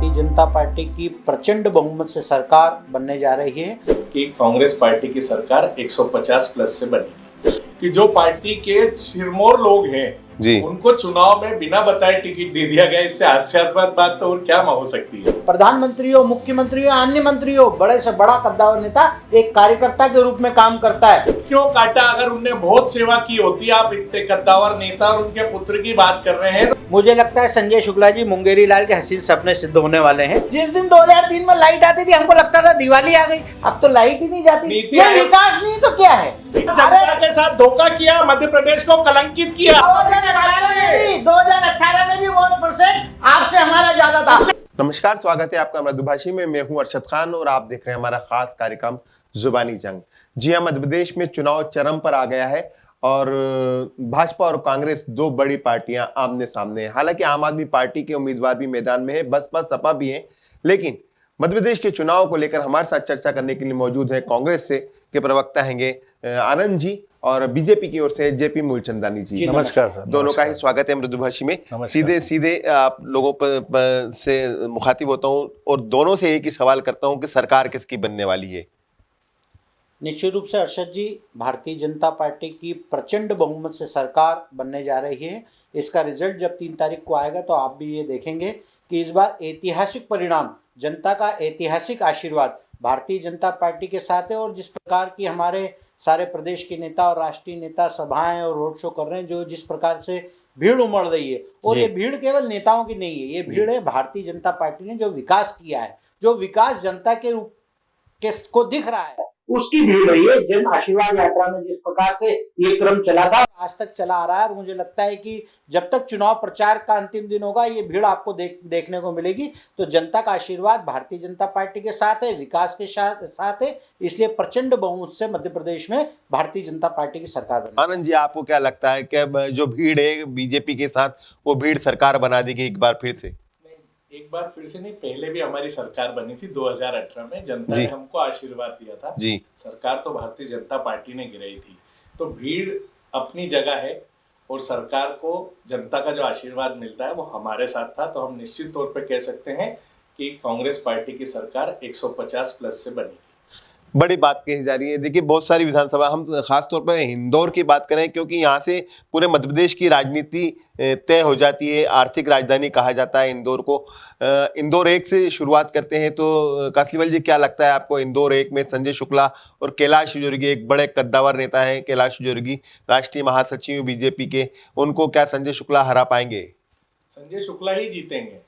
Bharatiya Janata party की प्रचंड बहुमत से सरकार बनने जा रही है कि कांग्रेस पार्टी की सरकार 150 प्लस से बनेगी। कि जो पार्टी के सिरमौर लोग हैं जी, उनको चुनाव में बिना बताए टिकट दे दिया गया, इससे हास्यास्पद बात तो और क्या हो सकती है। प्रधानमंत्री हो, मुख्यमंत्री हो, अन्य मंत्री हो, बड़े से बड़ा कद्दावर नेता एक कार्यकर्ता के रूप में काम करता है। क्यों काटा? अगर उनने बहुत सेवा की होती, आप इतने कद्दावर नेता और उनके पुत्र की बात कर रहे हैं। मुझे लगता है संजय शुक्ला जी मुंगेरी लाल के हसीन सपने सिद्ध होने वाले हैं। जिस दिन 2003 में लाइट आती थी हमको लगता था दिवाली आ गई, अब तो लाइट ही नहीं जाती। ये विकास नहीं तो क्या है? जनता के साथ धोखा किया, मध्य प्रदेश को कलंकित किया। 2018 में भी वोट परसेंट आपसे हमारा ज्यादा था। नमस्कार, स्वागत है आपका मृदुभाषी में। मैं हूं अरशद खान और आप देख रहे हैं हमारा खास कार्यक्रम जुबानी जंग। जी हां, मध्य प्रदेश में चुनाव चरम पर आ गया है और भाजपा और कांग्रेस दो बड़ी पार्टियां आमने सामने हैं। हालांकि आम आदमी पार्टी के उम्मीदवार भी मैदान में है, बसपा सपा भी है, लेकिन मध्य प्रदेश के चुनाव को लेकर हमारे साथ चर्चा करने के लिए मौजूद है कांग्रेस से के प्रवक्ता हैंगे आनंद जी और बीजेपी की ओर से जेपी मूलचंदानी जी। नमस्कार सर। दोनों का ही स्वागत है मृदुभाषी में। सीधे आप लोगों पर से मुखातिब होता हूं और दोनों से एक ही सवाल करता हूं कि सरकार किसकी बनने वाली है? निश्चित रूप से अरशद जी, भारतीय जनता पार्टी की प्रचंड बहुमत से सरकार बनने जा रही है। इसका रिजल्ट जब 3 तारीख को आएगा तो आप भी ये देखेंगे कि इस बार ऐतिहासिक परिणाम, जनता का ऐतिहासिक आशीर्वाद भारतीय जनता पार्टी के साथ है। और जिस प्रकार की हमारे सारे प्रदेश के नेता और राष्ट्रीय नेता सभाएं और रोड शो कर रहे हैं, जो जिस प्रकार से भीड़ उमड़ रही है, और ये भीड़ केवल नेताओं की नहीं है, ये भीड़ है भारतीय जनता पार्टी ने जो विकास किया है, जो विकास जनता के रूप को दिख रहा है, उसकी भीड़ रही है। जन आशीर्वाद यात्रा में जिस प्रकार से ये क्रम चला था, आज तक चला आ रहा है। और मुझे लगता है कि जब तक चुनाव प्रचार का अंतिम दिन होगा, ये भीड़ आपको देखने को मिलेगी। तो जनता का आशीर्वाद भारतीय जनता पार्टी के साथ है, विकास के साथ है, इसलिए प्रचंड बहुमत से मध्य प्रदेश में भारतीय जनता पार्टी की सरकार बनी। आनंद जी, आपको क्या लगता है कि जो भीड़ है बीजेपी के साथ, वो भीड़ सरकार बना देगी एक बार फिर से? एक बार फिर से नहीं, पहले भी हमारी सरकार बनी थी 2018 में, जनता ने हमको आशीर्वाद दिया था जी। सरकार तो भारतीय जनता पार्टी ने गिराई थी। तो भीड़ अपनी जगह है और सरकार को जनता का जो आशीर्वाद मिलता है वो हमारे साथ था। तो हम निश्चित तौर पे कह सकते हैं कि कांग्रेस पार्टी की सरकार 150 प्लस से बनेगी। बड़ी बात कही जा रही है। देखिए, बहुत सारी विधानसभा, हम खास तौर पर इंदौर की बात करें क्योंकि यहाँ से पूरे मध्य प्रदेश की राजनीति तय हो जाती है। आर्थिक राजधानी कहा जाता है इंदौर को। इंदौर 1 से शुरुआत करते हैं। तो कासलीवाल जी, क्या लगता है आपको? इंदौर 1 में संजय शुक्ला और कैलाश विजयवर्गीय, एक बड़े कद्दावर नेता है कैलाश विजयवर्गीय, राष्ट्रीय महासचिव बीजेपी के, उनको क्या संजय शुक्ला हरा पाएंगे? संजय शुक्ला ही जीतेंगे।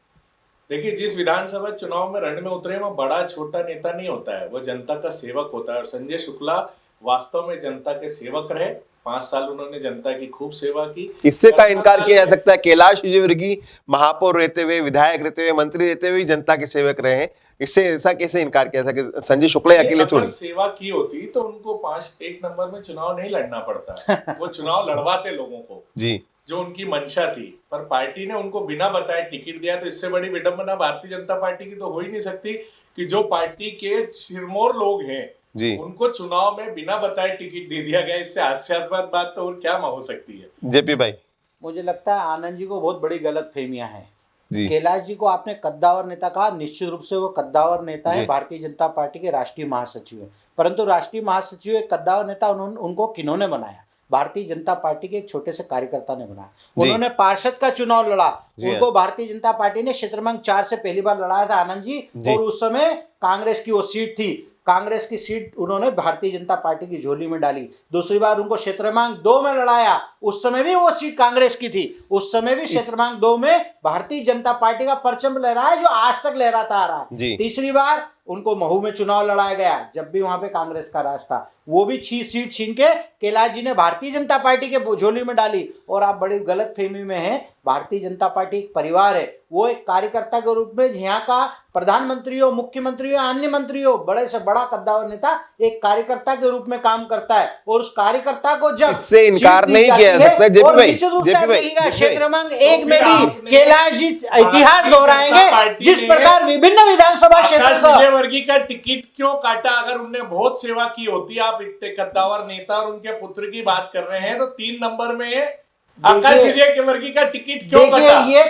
देखिए, जिस विधानसभा चुनाव में रण में उतरे, वो बड़ा छोटा नेता नहीं होता है, वो जनता का सेवक होता है। और संजय शुक्ला वास्तव में जनता के सेवक रहे। 5 साल उन्होंने जनता की खूब सेवा की। इससे का इनकार किया जा सकता है? कैलाश विजयवर्गीय महापौर रहते हुए, विधायक रहते हुए, मंत्री रहते हुए जनता के सेवक रहे हैं, इससे ऐसा कैसे इनकार किया जा सकता? संजय शुक्ला अकेले थोड़ी सेवा की होती तो उनको 1 नंबर में चुनाव नहीं लड़ना पड़ता। वो चुनाव लड़वाते लोगों को जी, जो उनकी मंशा थी, पर पार्टी ने उनको बिना बताए टिकट दिया। तो इससे बड़ी विडंबना भारतीय जनता पार्टी की तो हो ही नहीं सकती कि जो पार्टी के सिरमौर लोग हैं जी, उनको चुनाव में बिना बताए टिकट दे दिया गया। इससे हास्यास्पद बात तो और क्या हो सकती है। जेपी भाई, मुझे लगता है आनंद जी को बहुत बड़ी गलतफहमियां हैं। कैलाश जी को आपने कद्दावर नेता कहा, निश्चित रूप से वो कद्दावर नेता है, भारतीय जनता पार्टी के राष्ट्रीय महासचिव है। परंतु राष्ट्रीय महासचिव एक कद्दावर नेता उनको किन्होंने बनाया? भारतीय जनता पार्टी के एक छोटे से कार्यकर्ता ने बनाया। उन्होंने पार्षद का चुनाव लड़ा, उनको भारतीय जनता पार्टी ने क्षेत्र क्रमांक 4 से पहली बार लड़ाया था आनंद जी। और उस समय कांग्रेस की वो सीट थी, कांग्रेस की सीट उन्होंने भारतीय जनता पार्टी की झोली में डाली। दूसरी बार उनको क्षेत्र क्रमांक 2 में लड़ाया, उस समय भी वो सीट कांग्रेस की थी, उस समय भी क्षेत्र क्रमांक 2 में भारतीय जनता पार्टी का परचम लहराया, जो आज तक लहराता आ रहा है। तीसरी बार उनको महू में चुनाव लड़ाया गया, जब भी वहां पे कांग्रेस का राज था, वो भी 6 सीट छीन के कैलाश जी ने भारतीय जनता पार्टी के झोली में डाली। और आप बड़ी गलतफहमी में हैं। भारतीय जनता पार्टी एक परिवार है, वो एक कार्यकर्ता के रूप में यहाँ का प्रधानमंत्री हो, मुख्यमंत्री हो, अन्य मंत्री हो, बड़े से बड़ा कद्दावर नेता एक कार्यकर्ता के रूप में काम करता है। और उस कार्यकर्ता को जब इससे इनकार नहीं किया जा सकता। जेपी भाई, क्षेत्र क्रमांक 1 में भी कैलाश जी इतिहास दोहराएंगे, जिस प्रकार विभिन्न विधानसभा क्षेत्र वर्गीय का टिकट क्यों काटा? अगर उनने बहुत सेवा की होती, आप इतने कद्दावर नेता और उनके पुत्र की बात कर रहे हैं, तो 3 नंबर में आकाश विजयवर्गीय का टिकट क्यों देखिए कटा? ये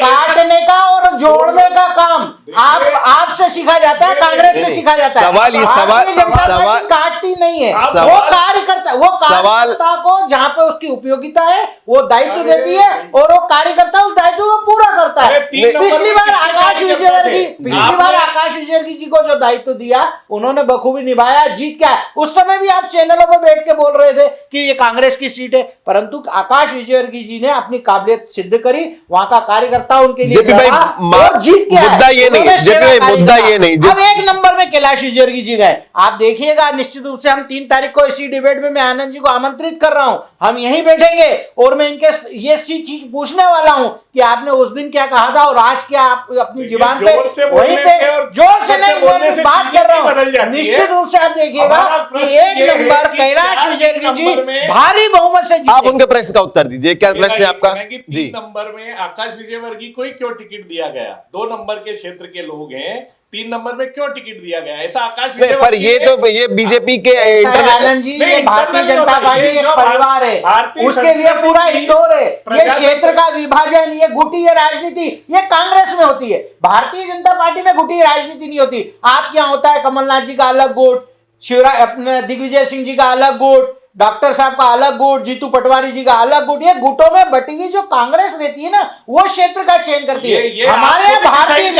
काटने का और जोड़ने का काम आपसे सीखा जाता है, कांग्रेस से सीखा जाता है। सवाल काटती नहीं है, वो कार्यकर्ता, वो कार्यकर्ता को जहां पे उसकी उपयोगिता है वो दायित्व देती है और वो कार्यकर्ता उस दायित्व को पूरा करता है। पिछली बार आकाश विजयवर्गीय जी को जो दायित्व दिया उन्होंने बखूबी निभाया, जीत गया। उस समय भी आप चैनलों पर बैठ के बोल रहे थे कि ये कांग्रेस की सीट है, परंतु आकाश विजयवर्गीय जी ने अपनी काबिलियत सिद्ध करी, वहां का कार्यकर्ता उनके लिए लड़ा और जीत गया। मुद्दा ये नहीं, मुद्दा ये नहीं। अब एक नंबर में कैलाश विजयवर्गीय जी गए। आप देखिएगा निश्चित रूप से हम 3 तारीख को इसी डिबेट में मैं आनंद जी को आमंत्रित कर रहा हूं, हम यहीं बैठेंगे और मैं इनके ये चीज पूछने वाला हूं कि आपने उस दिन क्या कहा था और आज क्या आप अपनी जुबान पे वहीं पे जोर से नहीं मैं बात कर रहा हूं। निश्चित रूप से आप देखिएगा कि 1 नंबर कैलाश विजयवर्गीय जी भारी बहुमत से जीते। आप उनके प्रश्न का उत्तर दीजिए, क्या प्रश्न है आपका? 3 नंबर में आकाश विजयवर्गीय को ही क्यों टिकट दिया गया? 2 नंबर के क्षेत्र के लोग हैं, 3 नंबर में क्यों टिकट दिया गया? ऐसा आकाश विजयवर्गीय पर ये बीजेपी के आनंद जी, ये भारतीय जनता पार्टी एक परिवार है, उसके लिए पूरा इंदौर है। ये क्षेत्र का विभाजन, ये गुटी राजनीति ये कांग्रेस में होती है, भारतीय जनता पार्टी में गुटी राजनीति नहीं होती। आपके यहाँ होता है कमलनाथ जी का अलग गुट, शिवराज अपने दिग्विजय सिंह जी का अलग गुट, डॉक्टर साहब का अलग गुट, जीतू पटवारी जी का अलग गुट। ये गुटों में बटी हुई जो कांग्रेस रहती है ना, वो क्षेत्र का चयन करती है। हमारे भारतीय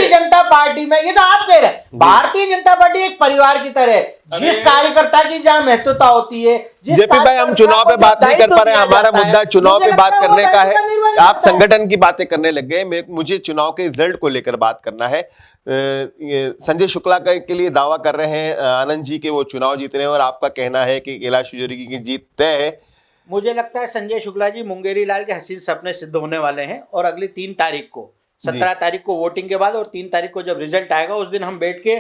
जनता पार्टी में ये तो आप कह रहे हैं, भारतीय जनता पार्टी एक परिवार की तरह है, जिस कार्यकर्ता की जहां महत्वता होती है। जेपी भाई, हम चुनाव पे बात नहीं कर पा रहे, हमारा मुद्दा चुनाव पे बात करने का है। आप संगठन की बातें करने लग गए, मुझे चुनाव के रिजल्ट को लेकर बात करना है। संजय शुक्ला के लिए दावा कर रहे हैं आनंद जी के वो चुनाव जीत रहे हैं और आपका कहना है कि कैलाश विजयवर्गीय की जीत तय है। मुझे लगता है संजय शुक्ला जी मुंगेरी लाल के हसीन सपने सिद्ध होने वाले हैं और अगली 3 तारीख को 17 तारीख को वोटिंग के बाद और 3 तारीख को जब रिजल्ट आएगा उस दिन हम बैठ के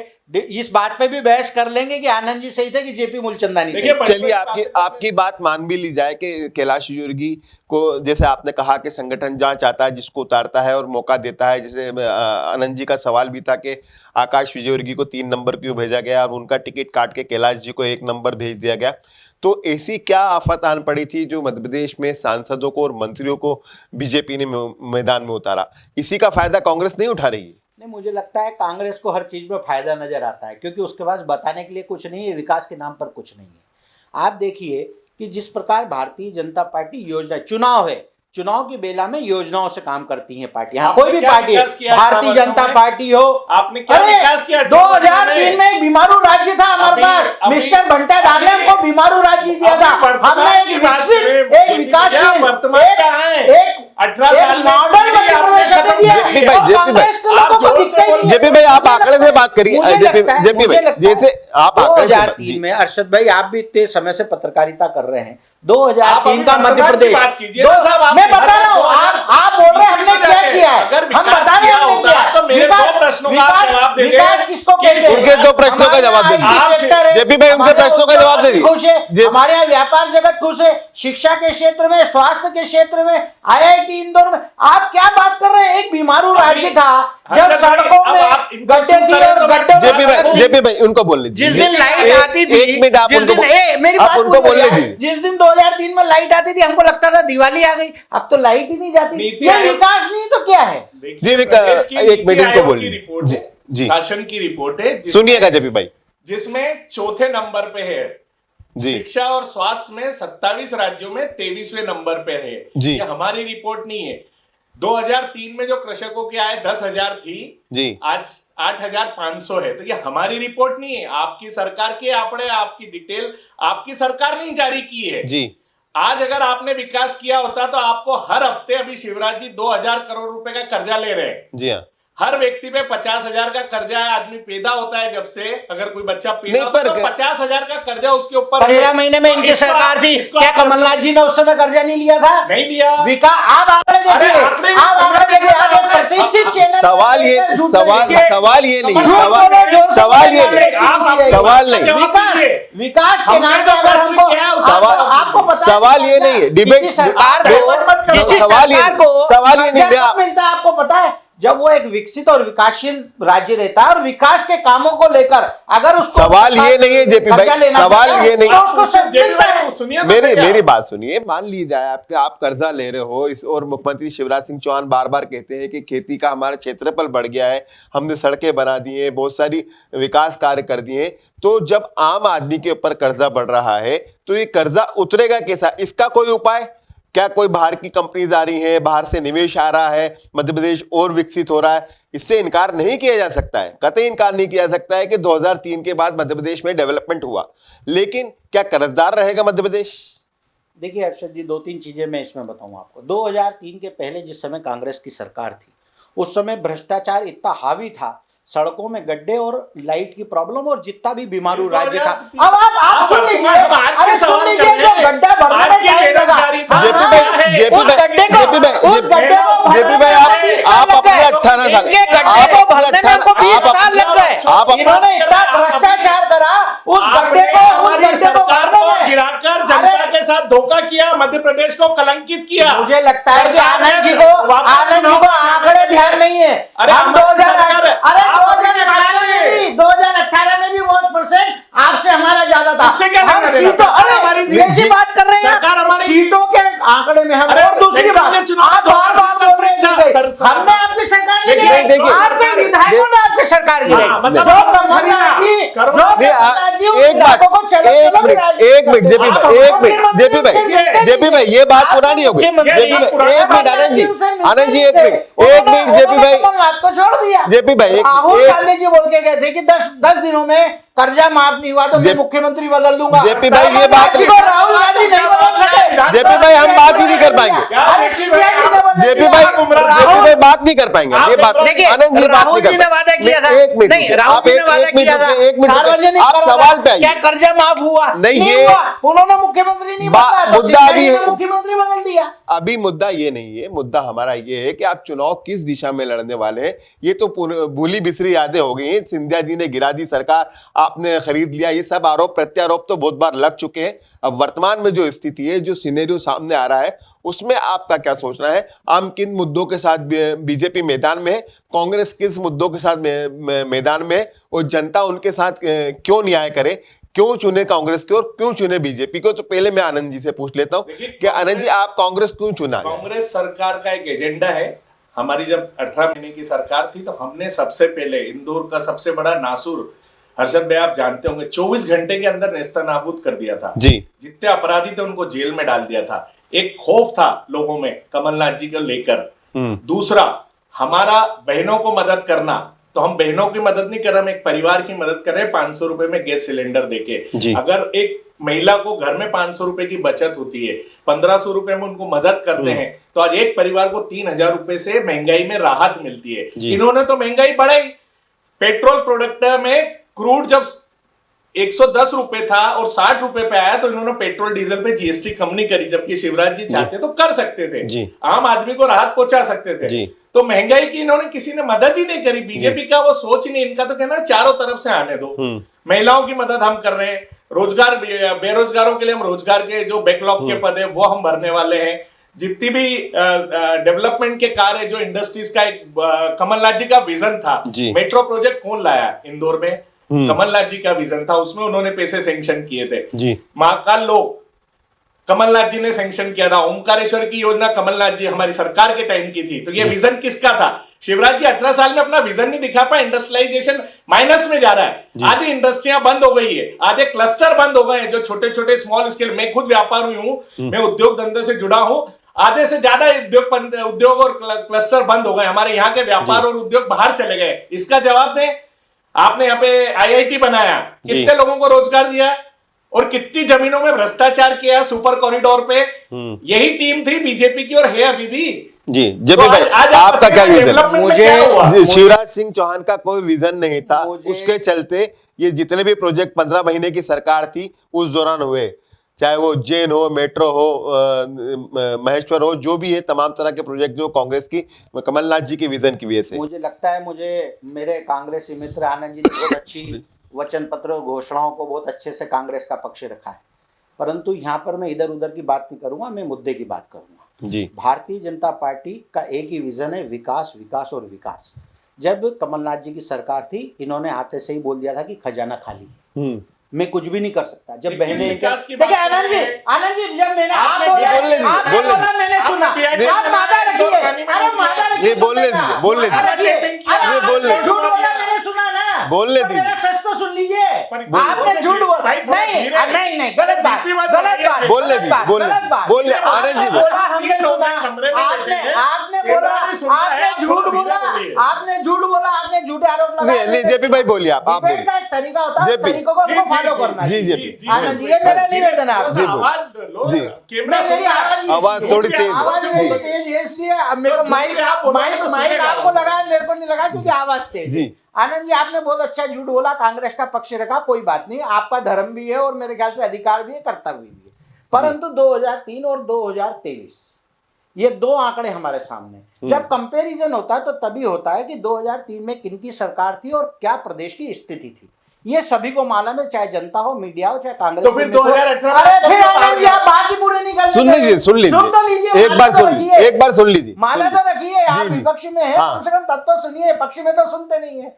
इस बात पे भी बहस कर लेंगे कि आनंद जी सही थे कि जेपी मूलचंदानी सही। चलिए आपकी बात मान भी ली जाए कि कैलाश विजयवर्गीय को, जैसे आपने कहा कि संगठन जहां चाहता है जिसको उतारता है और मौका देता है, जैसे आनंद जी का सवाल भी था कि आकाश विजयवर्गीय को 3 नंबर क्यों भेजा गया और उनका टिकट काट के कैलाश जी को 1 नंबर भेज दिया गया। तो ऐसी क्या आफत आन पड़ी थी जो मध्य प्रदेश में सांसदों को और मंत्रियों को बीजेपी ने मैदान में उतारा? इसी का फायदा कांग्रेस नहीं उठा रही है? नहीं, मुझे लगता है कांग्रेस को हर चीज में फायदा नजर आता है क्योंकि उसके पास बताने के लिए कुछ नहीं है, विकास के नाम पर कुछ नहीं है। आप देखिए कि जिस प्रकार भारतीय जनता पार्टी योजना, चुनाव है, चुनाव की बेला में योजनाओं से काम करती है पार्टियां, कोई भी पार्टी, भारतीय जनता पार्टी हो। आपने क्या विकास किया? 2003 में एक बीमारू राज्य था हमारे पास, मिस्टर भंटा डाल ने हमको बीमारू राज्य दिया था। हमने एक विकसित, एक विकासशील, एक 18 साल मॉडल मध्य प्रदेश ने दिया। जेपी भाई, आप आंकड़े से बात करिए। जेपी भाई, जैसे आप 2003 में, अरशद भाई आप भी इतने समय से पत्रकारिता कर रहे हैं, 2003 का मध्य प्रदेश, मैं बता रहा हूँ, आप बोल रहे हैं हमने क्या किया है, हम बता रहे हैं हमने क्या है। तो मेरे 2 प्रश्नों का जवाब दे दीजिए। विकास किसको कहते हैं? उनके 2 प्रश्नों का जवाब दे दीजिए। जेपी भाई, उनके प्रश्नों का जवाब दे दीजिए। हमारे यहाँ व्यापार जगत खुश है, शिक्षा के क्षेत्र में, स्वास्थ्य के क्षेत्र में, IIT इंदौर में। आप क्या बात कर रहे हैं? एक बीमारू राज्य था जब सड़कों में गड्ढे थी और गड्ढे। जेपी भाई उनको बोलने दीजिए। जिस दिन लाइट आती थी, एक मिनट आप उनको बोलने दीजिए। जिस दिन 2003 में लाइट आती थी हमको लगता था दिवाली आ गई, अब तो लाइट ही नहीं जाती। ये विकास नहीं तो क्या है? जी, एक मिनट इनको बोलिए। जी, शासन की रिपोर्ट है, सुनिएगा जेपी भाई, जिसमें 4थे नंबर पे है जी। शिक्षा और स्वास्थ्य में 27 राज्यों में 23वें नंबर पे है जी। ये हमारी रिपोर्ट नहीं है। 2003 में जो कृषकों की आय 10,000 थी जी, आज 8,500 है। तो ये हमारी रिपोर्ट नहीं है, आपकी सरकार के आंकड़े, आपकी डिटेल आपकी सरकार ने जारी की है जी। आज अगर आपने विकास किया होता तो आपको हर हफ्ते, अभी शिवराज जी 2,000 करोड़ रुपए का कर्जा ले रहे हैं जी हाँ, हर व्यक्ति पे 50,000 का कर्जा है। आदमी पैदा होता है जब से, अगर कोई बच्चा पैदा होता है तो 50,000 का कर्जा उसके ऊपर। 13 महीने में इनकी सरकार थी, क्या कमलनाथ जी ने उस समय कर्जा नहीं लिया था? नहीं लिया। विकास, आप आंकड़े देखिए, आप आंकड़े देखिए, आप एक प्रतिष्ठित चैनल। सवाल ये नहीं, विकास के नाम पे अगर हमको, आपको पता, सवाल ये नहीं है, डिबेट सरकार को, सवाल ये नहीं मिलता है आपको पता है? जब वो एक विकसित और विकासशील राज्य रहता है और विकास के कामों को लेकर अगर उसको सवाल ये नहीं है जेपी भाई, सवाल ये नहीं, तो उसको सब मिलता है। सुनिए मेरी बात सुनिए। मान ली जाए आप कर्जा ले रहे हो इस, और मुख्यमंत्री शिवराज सिंह चौहान बार बार कहते हैं कि खेती का हमारा क्षेत्रफल बढ़ गया है, हमने सड़कें बना दी हैं, बहुत सारी विकास कार्य कर दिए। तो जब आम आदमी के ऊपर कर्जा बढ़ रहा है तो ये कर्जा उतरेगा कैसा? इसका कोई उपाय? क्या कोई बाहर की कंपनीज आ रही हैं, बाहर से निवेश आ रहा है, मध्य प्रदेश और विकसित हो रहा है? इससे इनकार नहीं किया जा सकता है, कतई इनकार नहीं किया जा सकता है कि 2003 के बाद मध्य प्रदेश में डेवलपमेंट हुआ, लेकिन क्या कर्जदार रहेगा मध्य प्रदेश? देखिए हर्षद जी, 2-3 चीजें मैं इसमें बताऊं आपको। 2003 के पहले जिस समय कांग्रेस की सरकार थी, उस समय भ्रष्टाचार इतना हावी था, सड़कों में गड्ढे और लाइट की प्रॉब्लम और जितना भी बीमारू राज्य था। अब आप सुन लीजिए, अरे सुन लीजिए, जो गड्ढा भरने में टाइम लगा, जेपी भाई आप अपने 18 साल गड्ढे को भरने में हमको 20 साल लग गए। इन्होंने इतना भ्रष्टाचार करा, उस गड्ढे को गिराकर जनता के साथ धोखा किया, मध्य प्रदेश को कलंकित किया। मुझे लगता है कि आनंद जी को आंकड़े ध्यान नहीं है। हम 2018 में भी वोट परसेंट आपसे हमारा ज्यादा था। उससे क्या हम सीटों, अरे ऐसी बात कर रहे हैं, सीटों के आंकड़े में हम। और दूसरी बात, आप बार बोल रहे हैं हमने आपकी सरकार गिराई, आपके विधायकों ने आपकी सरकार गिराई। एक मिनट जेपी भाई ये बात पुरानी हो गई। एक मिनट आनंद जी एक मिनट जेपी भाई राहुल गांधी जी बोल के गए थे कि 10 दिनों में कर्जा माफ नहीं हुआ तो मैं मुख्यमंत्री बदल दूंगा। जेपी भाई ये बात राहुल गांधी नहीं बदल सके। जेपी भाई हम बात ही नहीं कर पाएंगे। जेपी भाई बात नहीं कर पाएंगे। ये बात आनंद जी बात नहीं कर पाएंगे। एक मिनट आप एक मिनट आप सवाल पे आइए। क्या कर्जा माफ हुआ? नहीं, ये उन्होंने मुख्यमंत्री नहीं बदला, मुद्दा अभी मुख्यमंत्री बदल दिया। अभी मुद्दा ये नहीं है, मुद्दा हमारा ये है कि आप चुनाव किस दिशा में लड़ने वाले हैं। ये तो भूली बिसरी यादें हो गई हैं। सिंधिया जी ने गिरा दी सरकार, आपने खरीद लिया, ये सब आरोप प्रत्यारोप तो बहुत बार लग चुके हैं। अब वर्तमान में जो स्थिति है, जो सिनेरियो सामने आ रहा है, उसमें आपका क्या सोचना है? आम किन मुद्दों के साथ बीजेपी मैदान में है, कांग्रेस किस मुद्दों के साथ मैदान में है, और जनता उनके साथ क्यों न्याय करे? क्यों चुने कांग्रेस को और क्यों चुने बीजेपी को? तो पहले मैं आनंद जी से पूछ लेता हूं कि आनंद जी आप कांग्रेस क्यों चुना? कांग्रेस सरकार का एक एजेंडा है। हमारी जब 18 महीने की सरकार थी तो हमने सबसे पहले इंदौर का सबसे बड़ा नासूर, हर्षद भाई आप जानते होंगे, 24 घंटे के अंदर नेस्तनाबूद कर दिया था जी। जितने अपराधी थे उनको जेल में डाल दिया था। एक खौफ था लोगों में कमलनाथ जी को लेकर। दूसरा, हमारा बहनों को मदद करना, तो हम बहनों की मदद नहीं कर रहे, हम एक परिवार की मदद कर रहे हैं 500 रुपए में गैस सिलेंडर देके। अगर एक महिला को घर में 500 रुपए की बचत होती है, 1500 रुपए में उनको मदद करते हैं, तो आज एक परिवार को 3000 रुपए से महंगाई में राहत मिलती है। इन्होंने तो महंगाई बढ़ाई। पेट्रोल प्रोडक्ट में क्रूड जब 110 रुपए था और 60 रुपए पे आया तो इन्होंने पेट्रोल डीजल पे जीएसटी कम नहीं करी, जबकि शिवराज जी चाहते तो कर सकते थे, आम आदमी को राहत पहुंचा सकते थे। तो महंगाई की इन्होंने किसी ने मदद ही नहीं करी। बीजेपी का वो सोच नहीं, इनका तो कहना चारों तरफ से आने दो। महिलाओं की मदद हम कर रहे हैं, रोजगार, बेरोजगारों के लिए हम रोजगार के जो बैकलॉग के पद है वो हम भरने वाले हैं। जितनी भी डेवलपमेंट के कार्य, जो इंडस्ट्रीज का एक कमलनाथ जी का विजन था, मेट्रो प्रोजेक्ट कौन लाया इंदौर में? कमलनाथ जी का विजन था, उसमें उन्होंने पैसे सैंक्शन किए थे। महाकाल लोक कमलनाथ जी ने सैंक्शन किया था। ओमकारेश्वर की योजना कमलनाथ जी हमारी सरकार के टाइम की थी। तो ये विजन किसका था? शिवराज जी 18 साल में अपना विजन नहीं दिखा पाए। इंडस्ट्रियलाइजेशन माइनस में जा रहा है। आधी इंडस्ट्रियां बंद हो गई है, आधे क्लस्टर बंद हो गए हैं, जो छोटे छोटे स्मॉल स्केल। मैं खुद व्यापारी हूं, मैं उद्योग धंधे से जुड़ा हूं। आधे से ज्यादा उद्योग और क्लस्टर बंद हो गए। हमारे यहाँ के व्यापार और उद्योग बाहर चले गए। इसका जवाब दें। आपने यहाँ पे आईआईटी बनाया, कितने लोगों को रोजगार दिया और कितनी जमीनों में भ्रष्टाचार किया सुपर कॉरिडोर पे? यही टीम थी बीजेपी की और है अभी भी। जी जेपी भाई, आपका क्या विजन? मुझे शिवराज सिंह चौहान का कोई विजन नहीं था, उसके चलते ये जितने भी प्रोजेक्ट 15 महीने की सरकार थी उस दौरान हुए, चाहे वो जेन हो, मेट्रो हो, महेश्वर हो, जो भी है, तमाम तरह के प्रोजेक्ट जो कांग्रेस की कमलनाथ जी के विजन की वजह से। मुझे लगता है, मुझे मेरे कांग्रेसी मित्र आनंद जी ने बहुत अच्छी वचन पत्र और घोषणाओं को बहुत अच्छे से कांग्रेस का पक्ष रखा है, परंतु यहाँ पर मैं इधर उधर की बात नहीं करूंगा, मैं मुद्दे की बात करूंगा। जी। भारतीय जनता पार्टी का एक ही विजन है, विकास विकास और विकास। जब कमलनाथ जी की सरकार थी, इन्होंने आते से ही बोल दिया था कि खजाना खाली है, मैं कुछ भी नहीं कर सकता। जब बहने देखिए आनंद जी जब मैंने आप बोला मैंने सुना, आप मादा रखिए, अरे मादा रखिए, बोलने दीजिए, झूठ बोला मैंने सुना ना, बोलने दीजिए, मेरा सच तो सुन लीजिए, आपने झूठ बोला, नहीं गलत बात, बोलने बोलने आनंद जी बोला, हमने सुना, आपने बोला, आपने झूठ बोला, आपने झूठे आरोप लगाए। नहीं जेपी भाई बोलिए, आप बोलिए। का एक तरीका होता है, तरीकों को हमको फॉलो करना। जी आनंद जी, ये मेरा निवेदन है आपसे। आवाज थोड़ी तेज, आवाज मेरी तेज है, इसलिए अब मेरे को माइक आपको लगा, मेरे को नहीं लगा, क्योंकि आवाज तेज। आनंद जी, आपने बहुत अच्छा झूठ बोला, कांग्रेस का पक्ष रखा, कोई बात नहीं, आपका धर्म भी है और मेरे ख्याल से अधिकार भी है, कर्तव्य भी है। परंतु 2003 और 2023 ये दो आंकड़े हमारे सामने, जब कंपैरिजन होता है तो तभी होता है कि 2003 में किनकी सरकार थी और क्या प्रदेश की स्थिति थी, ये सभी को मालूम है, चाहे जनता हो, मीडिया हो, चाहे कांग्रेस। तो फिर 2018 अरे फिर आनंद जी आप बात ही पूरे नहीं कर, सुन लीजिए एक बार सुन लीजिए, माना तो रखिए, आप विपक्ष में है, कम से कम तब तो सुनिए, पक्ष में तो सुनते नहीं है।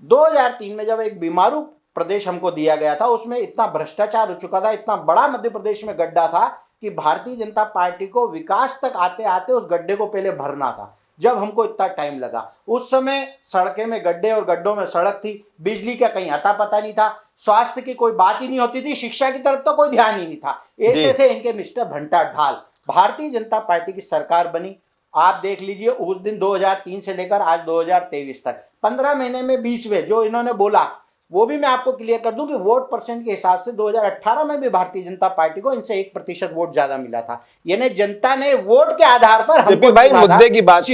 2003 में जब एक बीमारू प्रदेश हमको दिया गया था, उसमें इतना भ्रष्टाचार हो चुका था, इतना बड़ा मध्य प्रदेश में गड्ढा था कि भारतीय जनता पार्टी को विकास तक आते आते उस गड्ढे को पहले भरना था। जब हमको इतना टाइम लगा, उस समय सड़कें में गड्ढे और गड्ढों में सड़क थी, बिजली का कहीं अता पता नहीं था, स्वास्थ्य की कोई बात ही नहीं होती थी, शिक्षा की तरफ तो कोई ध्यान ही नहीं था। ऐसे थे इनके मिस्टर भंटा ढाल। भारतीय जनता पार्टी की सरकार बनी, आप देख लीजिए उस दिन 2003 से लेकर आज 2023 तक 15 महीने में बीच में जो इन्होंने बोला, वो भी मैं आपको क्लियर कर दूं कि वोट परसेंट के हिसाब से 2018 में भी भारतीय जनता पार्टी को इनसे 1% वोट ज्यादा मिला था। यानी जनता ने वोट के आधार पर हमको भाई मुद्दे की बात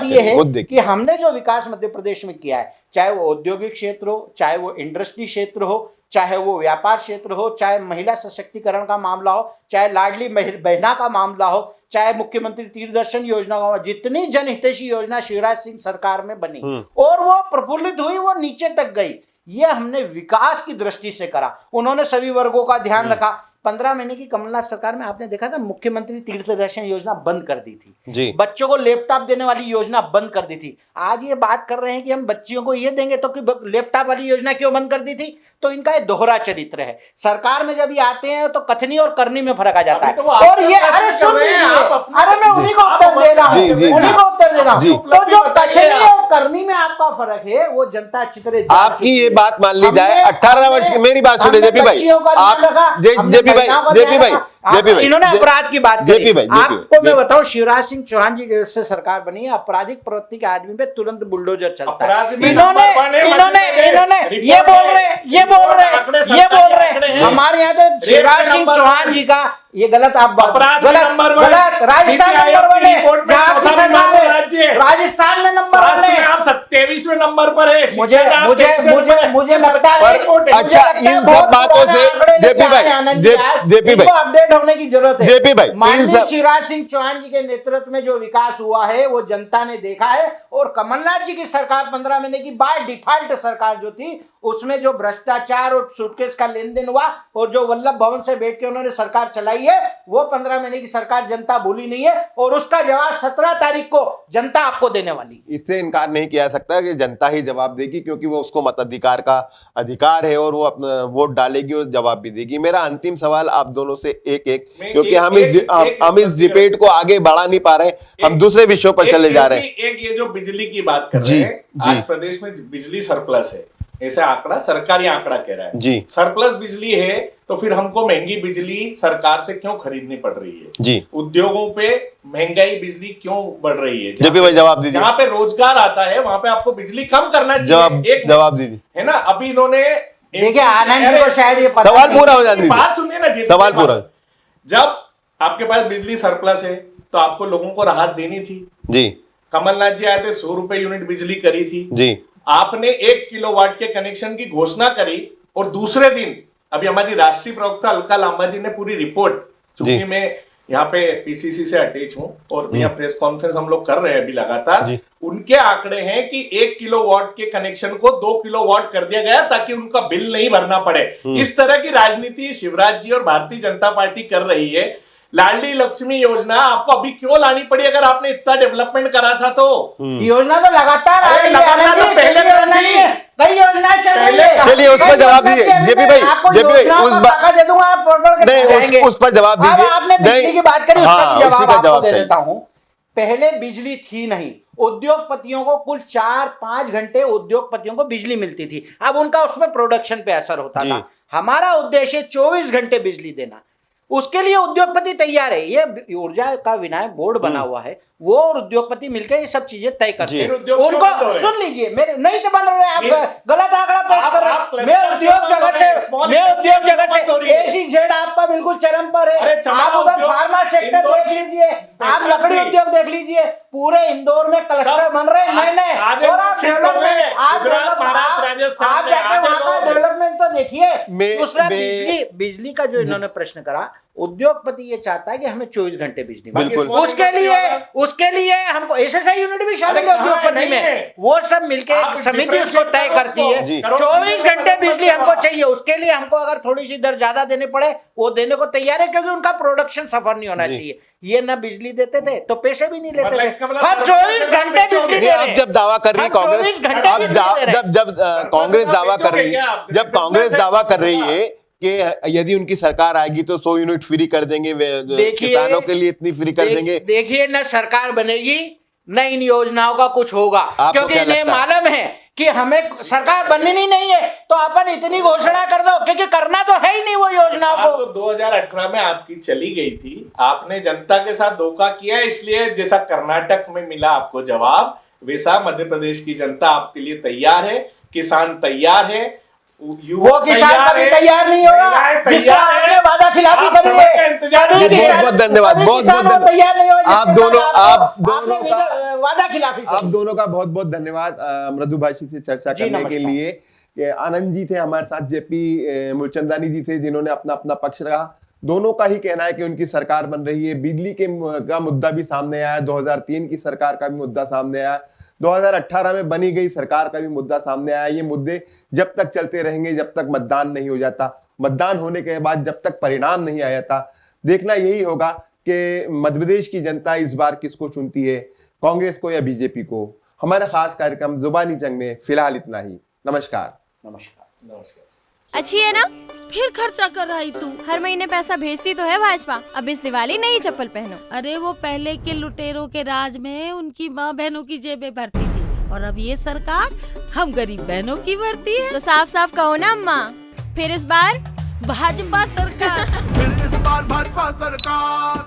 ये है कि हमने जो विकास मध्य प्रदेश में किया है, चाहे वो औद्योगिक क्षेत्र हो, चाहे वो इंडस्ट्री क्षेत्र हो, चाहे वो व्यापार क्षेत्र हो, चाहे महिला सशक्तिकरण का मामला हो, चाहे लाडली बहना का मामला हो, चाहे मुख्यमंत्री तीर्थदर्शन योजना का, जितनी जनहितैषी योजना शिवराज सिंह सरकार में बनी और वो प्रफुल्लित हुई, वो नीचे तक गई, ये हमने विकास की दृष्टि से करा। उन्होंने सभी वर्गों का ध्यान रखा। 15 महीने की कमलनाथ सरकार में आपने देखा था, मुख्यमंत्री तीर्थदर्शन योजना बंद कर दी थी, बच्चों को लैपटॉप देने वाली योजना बंद कर दी थी। आज ये बात कर रहे हैं कि हम बच्चियों को ये देंगे, तो कि लैपटॉप वाली योजना क्यों बंद कर दी थी? तो इनका एक दोहरा चरित्र है। सरकार में जब ये आते हैं तो कथनी और करनी में फर्क आ जाता है। और ये अरे मैं उन्हीं को उत्तर दे रहा हूँ, उन्हीं को उत्तर दे रहा हूँ। तो जो कथनी और करनी में आपका फर्क है, वो जनता अच्छी तरह आपकी ये बात मान ली जाए। 18 वर्ष की मेरी बात सुनिए जेपी भाई, इन्होंने अपराध की बात की। आपको मैं बताऊं, शिवराज सिंह चौहान जी से सरकार बनी है, आपराधिक प्रवृत्ति के आदमी पे तुरंत बुलडोजर चलता है। इन्होंने ये बोल रहे हमारे यहाँ तो शिवराज सिंह चौहान जी का ये गलत, आप गलत। राजस्थान नंबर 1 है, राजस्थान में नंबर 1 है, आप 27वें नंबर पर है। मुझे लगता है अच्छा, इन सब बातों से जेपी भाई अपडेट होने की जरूरत है। जेपी भाई, माननीय शिवराज सिंह चौहान जी के नेतृत्व में जो विकास हुआ है वो जनता ने देखा है, और कमलनाथ जी की सरकार 15 महीने की बाय डिफॉल्ट सरकार जो थी, उसमें जो भ्रष्टाचार और सूटकेस का लेन देन हुआ और जो वल्लभ भवन से बैठ के उन्होंने सरकार चलाई है, वो 15 महीने की सरकार जनता भूली नहीं है, और उसका जवाब 17 तारीख को जनता आपको देने वाली। इससे इनकार नहीं किया सकता कि जनता ही जवाब देगी, क्योंकि वो उसको मताधिकार का अधिकार है और वो अपना वोट डालेगी और जवाब भी देगी। मेरा अंतिम सवाल आप दोनों से एक क्योंकि हम इस डिबेट को आगे बढ़ा नहीं पा रहे, हम दूसरे विषयों पर चले जा रहे हैं। एक ये जो बिजली की बात कर रहे हैं, आज प्रदेश में बिजली सरप्लस है, ऐसा आंकड़ा सरकारी आंकड़ा कह रहा है जी। सरप्लस बिजली है तो फिर हमको महंगी बिजली सरकार से क्यों खरीदनी पड़ रही है जी? उद्योगों पे महंगाई बिजली क्यों बढ़ रही है? जब भी भाई जवाब दीजिए। जहाँ पे रोजगार आता है वहां पे आपको बिजली कम करना चाहिए। जवाब दीजिए, है ना? अभी इन्होंने देखिए आनंद जी को शायद ये पता सवाल पूरा हो जाए, बात सुनिए ना जी, सवाल पूरा। जब आपके पास बिजली सरप्लस है तो आपको लोगों को राहत देनी थी जी। कमलनाथ जी आए थे, 100 रुपए यूनिट बिजली करी थी जी। आपने 1 किलोवाट के कनेक्शन की घोषणा करी और दूसरे दिन अभी हमारी राष्ट्रीय प्रवक्ता अलका लांबा जी ने पूरी रिपोर्ट, चूंकि मैं यहाँ पे पीसीसी से अटैच हूँ और यहाँ प्रेस कॉन्फ्रेंस हम लोग कर रहे हैं अभी लगातार, उनके आंकड़े हैं कि 1 किलोवाट के कनेक्शन को 2 किलोवाट कर दिया गया ताकि उनका बिल नहीं भरना पड़े। इस तरह की राजनीति शिवराज जी और भारतीय जनता पार्टी कर रही है। लाडली लक्ष्मी योजना आपको अभी क्यों लानी पड़ी अगर आपने इतना डेवलपमेंट करा था तो? योजना तो लगातार आ अरे रही है, लगातार आनंद तो जी, पहले पहली योजना भी नहीं है, कई योजनाएं चल रही है। चलिए उस पर जवाब दीजिए जेपी भाई, आपको जेपी भाई योजनाओं उस का बात टाका दे दूंगा, आप पढ़ के नहीं जाएंगे। उस पर जवाब अब दीजिए। आपने बिजली की बात करी, उसका हाँ, भी उसी जवाब का आपको जवाब दे चाहिए। देता हूं। पहले बिजली थी नहीं, उद्योगपतियों को कुल 4-5 घंटे उद्योगपतियों को बिजली मिलती थी, अब उनका उसमें प्रोडक्शन पे असर होता जी। था। हमारा उद्देश्य 24 घंटे बिजली देना, उसके लिए उद्योगपति तैयार है। ये ऊर्जा का विनायक बोर्ड बना हुआ है, वो और उद्योगपति मिलकर ये सब चीजें तय करते जी। हैं। फिर उद्योग क्यों बंद हो उनको रहे? सुन लीजिए, मेरे नहीं तो बन रहे, आप ये- गलत आंकड़ा पेश कर रहे आप हैं। cluster मैं उद्योग क्यों जगत बन रहे हैं? से Small मैं industry उद्योग जगत क्यों बंद हो रही है? से ACZ आपका बिल्कुल चरम पर अरे है। चमड़ा आप उधर उद्योग, फार्मा सेक्टर इंदौर देख की लीजिए, आप बेचने लकड़ी की। उद्योग देख लीजिए, पूरे इंदौर में क्लस्टर सब बन रहे हैं नए नए, आधे और आप शिफ्ट हो रहे हैं। डेवलपमेंट गुजरात, महाराष्ट्र, राजस्थान आप में जाके आधे वहां का लोग- डेवलपमेंट तो देखिए। मैं- दूसरा मैं- बिजली का जो इन्होंने प्रश्न करा, उद्योगपति ये चाहता है कि हमें 24 घंटे बिजली मिले। बिल्कुल। उसके लिए हमको SSI यूनिट भी शामिल अरे है कहाँ उद्योगपति नहीं में, है। वो सब मिलके आप एक समिति differentiate उसको तय करो करती है। जी। 24 घंटे बिजली हमको चाहिए, उसके लिए हमको अगर थोड़ी सी दर ज्यादा देने पड़े वो देने को तैयार है, क्योंकि उनका प्रोडक्शन सफर नहीं होना जी। चाहिए। ये ना बिजली देते थे तो पैसे भी नहीं लेते मतलब थे। इसका मतलब हम 24 घंटे बिजली दे आप रहे जब दावा कर रही है हम 24 कांग्रेस, घंटे आप बिजली दा- दे रहे हैं। जब कांग्रेस दावा कर रही है, क्या आप? जब कांग्रेस बिजनेस है। दावा कर रही है कि यदि उनकी सरकार आएगी तो 100 यूनिट फ्री कर देंगे, देखिए- किसानों के लिए इतनी फ्री कर देंगे। देखिए ना सरकार बनेगी न इन योजनाओं का कुछ होगा, आपको क्योंकि क्या इन्हें लगता है? मालूम है कि हमें सरकार बननी नहीं है, तो अपन इतनी घोषणा कर दो, क्योंकि करना तो है ही नहीं वो योजनाओं बात को। तो 2018 में आपकी चली गई थी, आपने जनता के साथ धोखा किया, इसलिए जैसा कर्नाटक में मिला आपको जवाब, वैसा मध्य प्रदेश की जनता आपके लिए तैयार है, किसान तैयार है, वो किसान कभी तैयार नहीं होगा जिसका आपने वादा खिलाफी आप करी समय का है। इंतजार कभी कीजिए। किसान- बहुत-बहुत धन्यवाद, कभी बहुत-बहुत किसान वो धन्यवाद। तैयार नहीं होगा आप जिसके दोनों- साथ आप आपने दोनों का- वादा खिलाफी आप करी। दोनों का बहुत बहुत धन्यवाद मृदुभाषी से चर्चा जी, करने के नमस्कार। लिए। ये आनंद जी थे हमारे साथ, जेपी मूलचंदानी जी थे जिन्होंने अपना अपना पक्ष रखा। दोनों का ही कहना है कि उनकी सरकार बन रही है। बिजली का मुद्दा भी सामने आया, 2003 की सरकार का भी मुद्दा सामने आया, 2018 में बनी गई सरकार का भी मुद्दा सामने आया। ये मुद्दे जब तक चलते रहेंगे जब तक मतदान नहीं हो जाता, मतदान होने के बाद जब तक परिणाम नहीं आ जाता। देखना यही होगा कि मध्य प्रदेश की जनता इस बार किसको चुनती है, कांग्रेस को या बीजेपी को। हमारा खास कार्यक्रम जुबानी जंग में फिलहाल इतना ही। नमस्कार। नमस्कार। अच्छी है ना? फिर खर्चा कर रही तू। हर महीने पैसा भेजती तो है भाजपा। अब इस दिवाली नई चप्पल पहनो। अरे वो पहले के लुटेरों के राज में उनकी माँ बहनों की जेबें भरती थी, और अब ये सरकार हम गरीब बहनों की भरती है। तो साफ साफ कहो ना अम्मा, फिर इस बार भाजपा सरकार। फिर इस बार भाजपा सरकार।